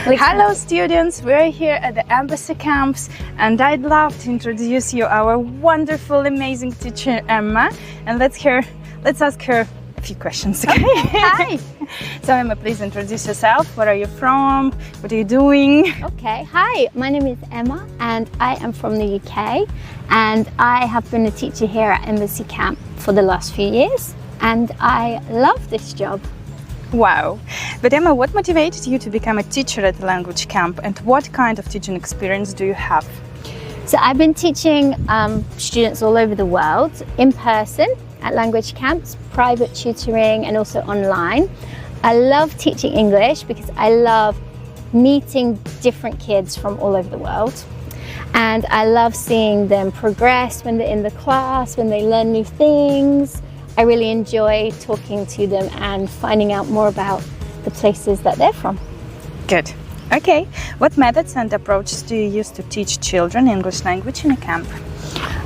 Hello students, we're here at the Embassy Camps and I'd love to introduce you our wonderful, amazing teacher Emma, and let's ask her a few questions, okay? Hi! So Emma, please introduce yourself. Where are you from? What are you doing? Okay, hi, my name is Emma and I am from the UK and I have been a teacher here at Embassy Camp for the last few years and I love this job. Wow! But Emma, what motivated you to become a teacher at the language camp and what kind of teaching experience do you have? So I've been teaching students all over the world in person at language camps, private tutoring and also online. I love teaching English because I love meeting different kids from all over the world. And I love seeing them progress when they're in the class, when they learn new things. I really enjoy talking to them and finding out more about the places that they're from. Good. Okay. What methods and approaches do you use to teach children English language in a camp?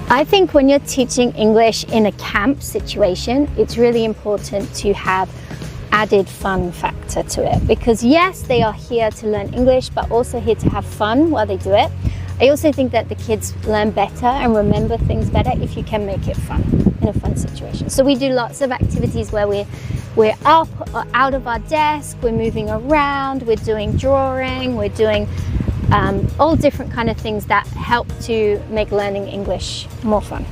I think when you're teaching English in a camp situation, it's really important to have added fun factor to it, because yes, they are here to learn English, but also here to have fun while they do it. I also think that the kids learn better and remember things better if you can make it fun, in a fun situation. So we do lots of activities where we're up or out of our desk, we're moving around, we're doing drawing, we're doing all different kind of things that help to make learning English more fun.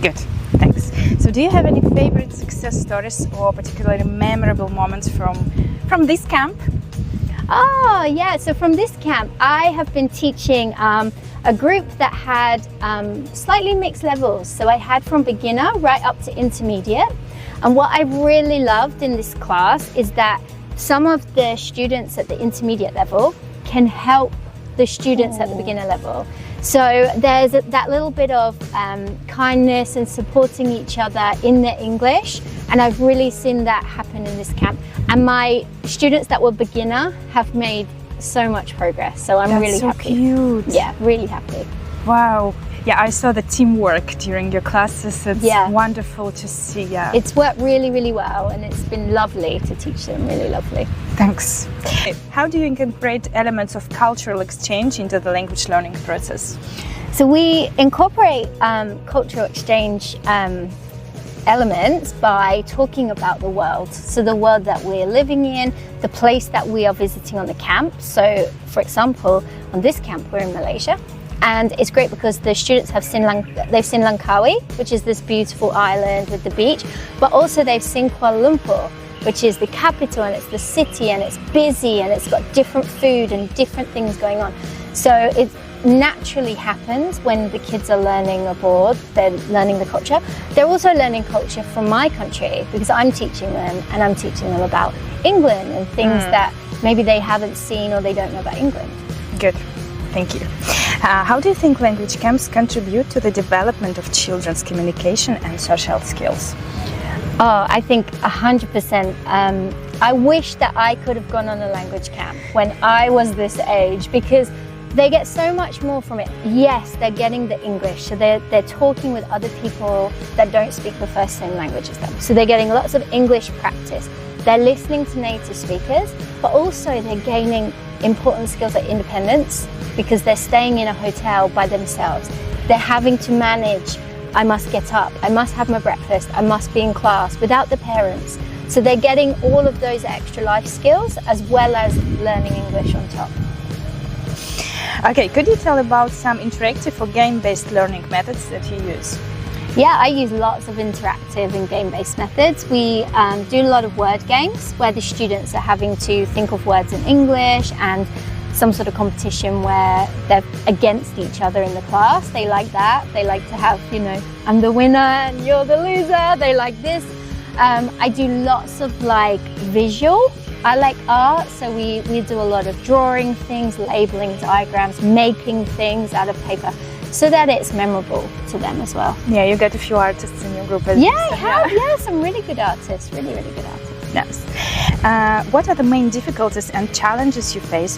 Good, thanks. So do you have any favorite success stories or particularly memorable moments from this camp? Oh yeah, so from this camp I have been teaching a group that had slightly mixed levels. So I had from beginner right up to intermediate, and what I really loved in this class is that some of the students at the intermediate level can help the students at the beginner level. So there's that little bit of kindness and supporting each other in their English, and I've really seen that happen in this camp. And my students that were beginner have made so much progress, so I'm really happy. That's so cute. Yeah, really happy. Wow. Yeah, I saw the teamwork during your classes. It's wonderful to see. Yeah, it's worked really, really well, and it's been lovely to teach them. Really lovely. Thanks. How do you incorporate elements of cultural exchange into the language learning process? So we incorporate cultural exchange elements by talking about the world. So the world that we're living in, the place that we are visiting on the camp. So for example, on this camp we're in Malaysia, and it's great because the students have they've seen Langkawi, which is this beautiful island with the beach, but also they've seen Kuala Lumpur, which is the capital, and it's the city, and it's busy, and it's got different food and different things going on. So it naturally happens when the kids are learning abroad, they're learning the culture. They're also learning culture from my country because I'm teaching them, and I'm teaching them about England and things that maybe they haven't seen or they don't know about England. Good, thank you. How do you think language camps contribute to the development of children's communication and social skills? Oh, I think 100%. I wish that I could have gone on a language camp when I was this age, because they get so much more from it. Yes, they're getting the English, so they're talking with other people that don't speak the first same language as them. So they're getting lots of English practice. They're listening to native speakers, but also they're gaining important skills like independence, because they're staying in a hotel by themselves. They're having to manage, I must get up, I must have my breakfast, I must be in class without the parents. So they're getting all of those extra life skills as well as learning English on top. Okay, could you tell about some interactive or game-based learning methods that you use? Yeah, I use lots of interactive and game-based methods. We do a lot of word games where the students are having to think of words in English, and some sort of competition where they're against each other in the class. They like that. They like to have, you know, I'm the winner and you're the loser. They like this. I do lots of like visual. I like art, so we do a lot of drawing things, labeling diagrams, making things out of paper, so that it's memorable to them as well. Yeah, you got a few artists in your group. Yeah, I have. Yeah, some really good artists, really good artists. Yes. What are the main difficulties and challenges you face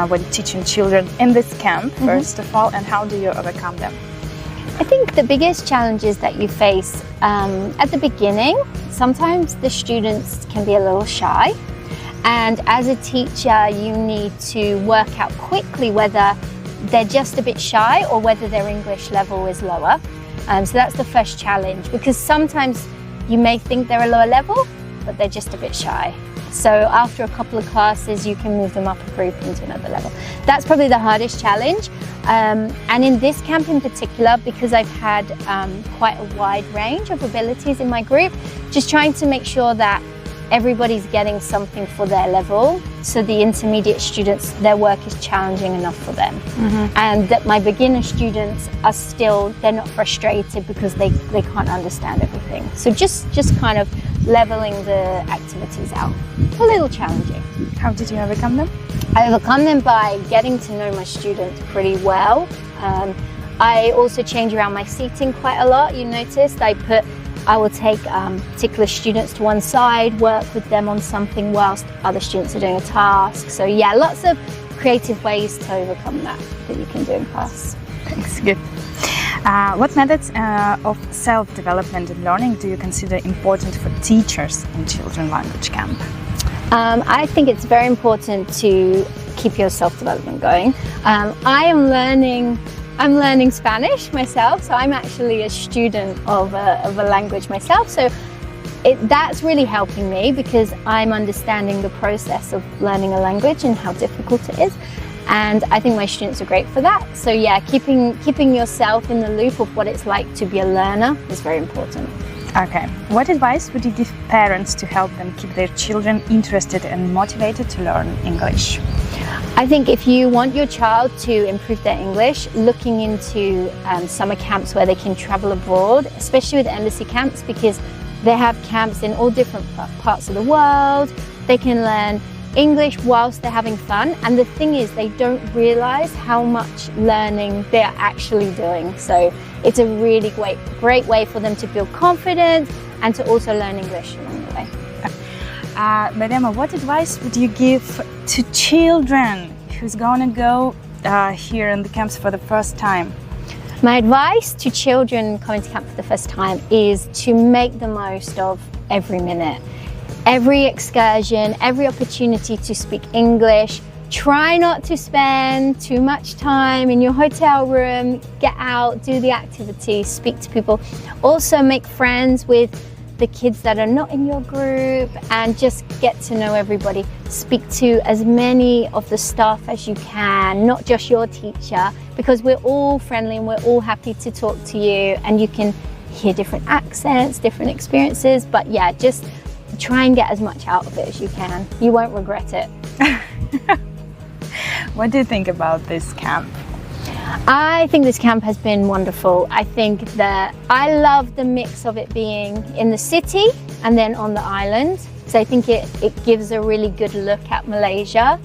when teaching children in this camp, first of all, and how do you overcome them? I think the biggest challenges that you face at the beginning, sometimes the students can be a little shy, And as a teacher, you need to work out quickly whether they're just a bit shy or whether their English level is lower. So that's the first challenge, because sometimes you may think they're a lower level, but they're just a bit shy. So after a couple of classes, you can move them up a group into another level. That's probably the hardest challenge. And in this camp in particular, because I've had quite a wide range of abilities in my group, just trying to make sure that everybody's getting something for their level, so the intermediate students, their work is challenging enough for them. And that my beginner students are still, they're not frustrated because they can't understand everything. So just kind of leveling the activities out. A little challenging. How did you overcome them? I overcome them by getting to know my students pretty well. I also change around my seating quite a lot. You noticed I will take particular students to one side, work with them on something whilst other students are doing a task. So yeah, lots of creative ways to overcome that you can do in class. Thanks, good. What methods of self-development and learning do you consider important for teachers in Children's Language Camp? I think it's very important to keep your self-development going. I'm learning Spanish myself, so I'm actually a student of a language myself. So that's really helping me, because I'm understanding the process of learning a language and how difficult it is. And I think my students are great for that. So yeah, keeping yourself in the loop of what it's like to be a learner is very important. Okay. What advice would you give parents to help them keep their children interested and motivated to learn English? I think if you want your child to improve their English, looking into summer camps where they can travel abroad, especially with embassy camps, because they have camps in all different parts of the world. They can learn English whilst they're having fun, and the thing is, they don't realize how much learning they're actually doing. So it's a really great way for them to build confidence and to also learn English along the way. Mariama, what advice would you give to children who's going to go here in the camps for the first time? My advice to children coming to camp for the first time is to make the most of every minute. Every excursion, every opportunity to speak English. Try not to spend too much time in your hotel room. Get out, do the activities, speak to people. Also make friends with the kids that are not in your group, and just get to know everybody. Speak to as many of the staff as you can, not just your teacher, because we're all friendly and we're all happy to talk to you, and you can hear different accents, different experiences. But yeah, just try and get as much out of it as you can. You won't regret it. What do you think about this camp? I think this camp has been wonderful. I think that I love the mix of it being in the city and then on the island. So I think it gives a really good look at Malaysia.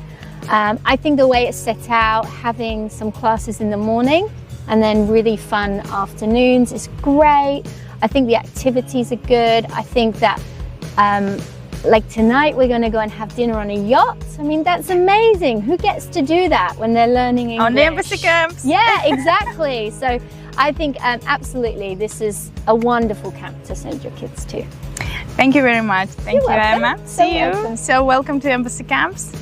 I think the way it's set out, having some classes in the morning and then really fun afternoons is great. I think the activities are good. I think that like tonight we're going to go and have dinner on a yacht. I mean, that's amazing. Who gets to do that when they're learning English? On the embassy camps. Yeah, exactly. So I think absolutely this is a wonderful camp to send your kids to. Thank you very much. Thank you, welcome. Emma. So See you. welcome. So welcome to embassy camps.